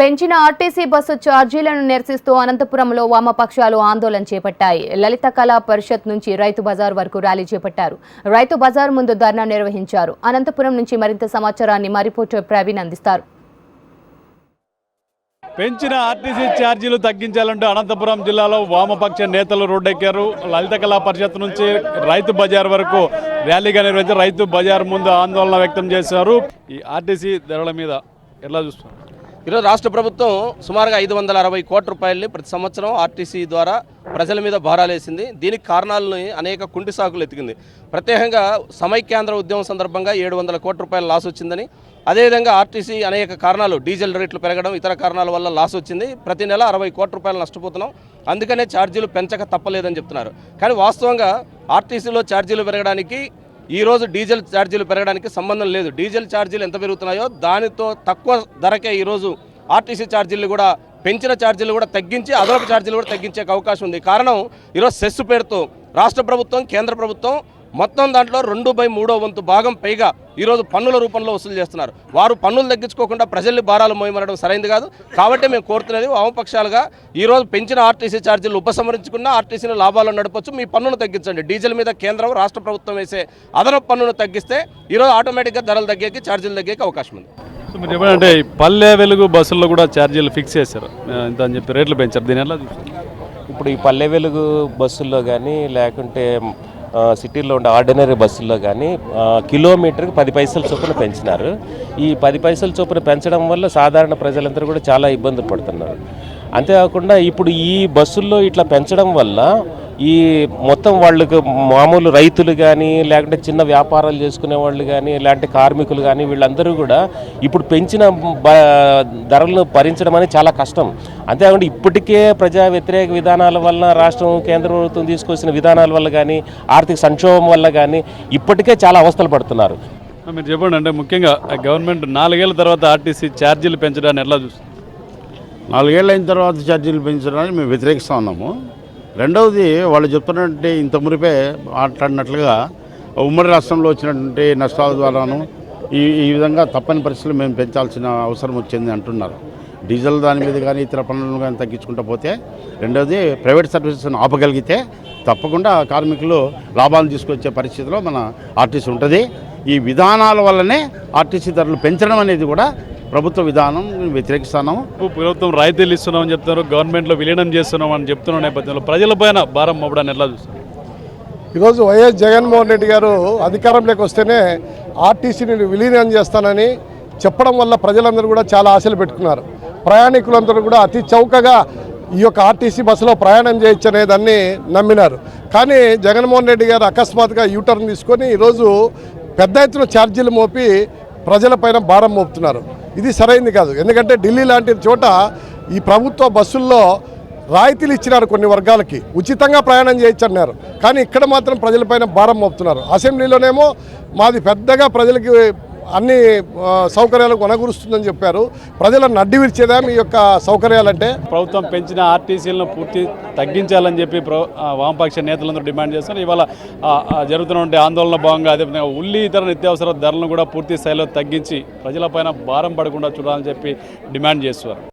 పెంచిన RTC bus ఛార్జీలను నిరసిస్తూ అనంతపురంలో వామపక్షాలు ఆందోళన చేపట్టాయి. లలిత కళా పరిషత్ నుంచి రైతు బజార్ వరకు ర్యాలీ చేపట్టారు. రైతు బజార్ ముందు ధర్నా నిర్వహించారు. అనంతపురం నుంచి మరింత సమాచారాన్ని మా రిపోర్టర్ ప్రవీణ్ అందిస్తారు. పెంచిన ఆర్టీసీ ఛార్జీలు తగ్గించాలంటూ అనంతపురం జిల్లాలో వామపక్ష నేతలు రోడ్డెక్కారు. లలిత కళా పరిషత్ నుంచి రైతు బజార్ వరకు ర్యాలీగా నిర్వహించి రైతు బజార్ ముందు ఆందోళన వ్యక్తం చేశారు. ఈ ఆర్టీసీ ధరల మీద ఎలా చూస్తున్నారు? ఈరోజు రాష్ట్ర ప్రభుత్వం సుమారుగా 560 కోట్ల రూపాయలని ప్రతి సంవత్సరం ఆర్టీసీ ద్వారా ప్రజల మీద భారాలేసింది. దీనికి కారణాలను అనేక కుంటి సాకులు ఎత్తికింది. ప్రత్యేకంగా సమైక్యాంధ్ర ఉద్యమం సందర్భంగా 700 కోట్ల రూపాయల లాస్ వచ్చిందని, అదేవిధంగా ఆర్టీసీ అనేక కారణాలు, డీజిల్ రేట్లు పెరగడం, ఇతర కారణాల వల్ల లాస్ వచ్చింది. ప్రతి నెల 60 కోట్ల రూపాయలు నష్టపోతున్నాం. అందుకనే ఛార్జీలు పెంచక తప్పలేదని చెప్తున్నారు. కానీ వాస్తవంగా ఆర్టీసీలో ఛార్జీలు పెరగడానికి ఈరోజు డీజిల్ ఛార్జీలు పెరగడానికి సంబంధం లేదు. డీజిల్ ఛార్జీలు ఎంత పెరుగుతున్నాయో దానితో తక్కువ ధరకే ఈరోజు ఆర్టీసీ ఛార్జీలు కూడా, పెంచిన ఛార్జీలు కూడా తగ్గించి అదనపు ఛార్జీలు కూడా తగ్గించే అవకాశం ఉంది. కారణం ఈరోజు సెస్ పేరుతో రాష్ట్ర ప్రభుత్వం, కేంద్ర ప్రభుత్వం మొత్తం దాంట్లో 2/3 వంతు భాగం పైగా ఈరోజు పన్నుల రూపంలో వసూలు చేస్తున్నారు. వారు పన్నులు తగ్గించుకోకుండా ప్రజల్ని భారాలు మోయమనడం సరైనది కాదు. కాబట్టి మేము కోరుతున్నది వామపక్షాలుగా ఈరోజు పెంచిన ఆర్టీసీ ఛార్జీలు ఉపసంహరించుకున్న ఆర్టీసీని లాభాలు నడపచ్చు, మీ పన్నును తగ్గించండి. డీజిల్ మీద కేంద్రం, రాష్ట్ర ప్రభుత్వం వేసే అదనపు పన్నును తగ్గిస్తే ఈరోజు ఆటోమేటిక్గా ధరలు తగ్గేకి, ఛార్జీలు తగ్గేకి అవకాశం ఉంది. మీరు చెప్పండి, పల్లె వెలుగు బస్సుల్లో కూడా ఛార్జీలు ఫిక్స్ చేశారు ఇంత అని చెప్పి రేట్లు పెంచారు. దీని ఎలా చూస్తారు? ఇప్పుడు ఈ పల్లె వెలుగు బస్సుల్లో కానీ లేకుంటే సిటీలో ఉండే ఆర్డినరీ బస్సుల్లో కానీ కిలోమీటర్కి 10 పైసల చొప్పున పెంచినారు. ఈ 10 పైసల చొప్పున పెంచడం వల్ల సాధారణ ప్రజలందరూ కూడా చాలా ఇబ్బందులు పడుతున్నారు. అంతేకాకుండా ఇప్పుడు ఈ బస్సుల్లో ఇట్లా పెంచడం వల్ల ఈ మొత్తం వాళ్ళకు మామూలు రైతులు కానీ లేకుంటే చిన్న వ్యాపారాలు చేసుకునే వాళ్ళు కానీ ఇలాంటి కార్మికులు కానీ వీళ్ళందరూ కూడా ఇప్పుడు పెంచిన ధరలను భరించడం అనేది చాలా కష్టం. అంతేకాకుండా ఇప్పటికే ప్రజా వ్యతిరేక విధానాల వల్ల, రాష్ట్రం కేంద్ర ప్రభుత్వం తీసుకొచ్చిన విధానాల వల్ల కానీ, ఆర్థిక సంక్షోభం వల్ల కానీ ఇప్పటికే చాలా అవస్థలు పడుతున్నారు. మీరు చెప్పండి, అంటే ముఖ్యంగా గవర్నమెంట్ 4 ఏళ్ల తర్వాత ఆర్టీసీ ఛార్జీలు పెంచడాన్ని ఎలా చూస్తుంది? 4 ఏళ్ళు అయిన తర్వాత ఛార్జీలు పెంచడాన్ని మేము వ్యతిరేకిస్తూ ఉన్నాము. రెండవది, వాళ్ళు చెప్తున్నట్టు ఇంత మురిపే మాట్లాడినట్లుగా ఉమ్మడి రాష్ట్రంలో వచ్చినటువంటి నష్టాల ద్వారాను ఈ విధంగా తప్పని పరిస్థితులు మేము పెంచాల్సిన అవసరం వచ్చింది అంటున్నారు. డీజిల్ దాని మీద కానీ ఇతర పనులను కానీ తగ్గించుకుంటూ పోతే, రెండవది ప్రైవేట్ సర్వీసెస్ను ఆపగలిగితే తప్పకుండా కార్మికులు లాభాలు తీసుకొచ్చే పరిస్థితిలో మన ఆర్టీసీ ఉంటుంది. ఈ విధానాల వల్లనే ఆర్టీసీ ధరలు పెంచడం అనేది కూడా ప్రభుత్వ విధానం వ్యతిరేకిస్తున్నాము. ప్రభుత్వం రాయితీలు ఇస్తున్నామని చెప్తున్నారు, గవర్నమెంట్లో విలీనం చేస్తున్నాం అని చెప్తున్న నేపథ్యంలో ప్రజలపైన భారం మోపడాన్ని ఎలా చూస్తారు? ఈరోజు వైఎస్ జగన్మోహన్ రెడ్డి గారు అధికారంలోకి వస్తేనే ఆర్టీసీని విలీనం చేస్తానని చెప్పడం వల్ల ప్రజలందరూ కూడా చాలా ఆశలు పెట్టుకున్నారు. ప్రయాణికులందరూ కూడా అతి చౌకగా ఈ యొక్క ఆర్టీసీ బస్సులో ప్రయాణం చేయొచ్చు అనేదాన్ని నమ్మినారు. కానీ జగన్మోహన్ రెడ్డి గారు అకస్మాత్తుగా యూటర్న్ తీసుకొని ఈరోజు పెద్ద ఎత్తున ఛార్జీలు మోపి ప్రజలపైన భారం మోపుతున్నారు. ఇది సరైంది కాదు. ఎందుకంటే ఢిల్లీ లాంటి చోట ఈ ప్రభుత్వ బస్సుల్లో రాయితీలు ఇచ్చినారు, కొన్ని వర్గాలకి ఉచితంగా ప్రయాణం చేయొచ్చు అన్నారు. కానీ ఇక్కడ మాత్రం ప్రజలపైన భారం మోపుతున్నారు. అసెంబ్లీలోనేమో మాది పెద్దగా ప్రజలకి అన్ని సౌకర్యాలు కొనగూరుస్తుందని చెప్పారు. ప్రజలను అడ్డు విరిచేదా మీ యొక్క సౌకర్యాలంటే? ప్రభుత్వం పెంచిన ఆర్టీసీలను పూర్తి తగ్గించాలని చెప్పి వామపక్ష నేతలందరూ డిమాండ్ చేస్తున్నారు. ఇవాళ జరుగుతున్నటువంటి ఆందోళన భాగంగా అదేవిధంగా ఉల్లి ఇతర నిత్యావసర ధరలను కూడా పూర్తి స్థాయిలో తగ్గించి ప్రజలపైన భారం పడకుండా చూడాలని చెప్పి డిమాండ్ చేస్తున్నారు.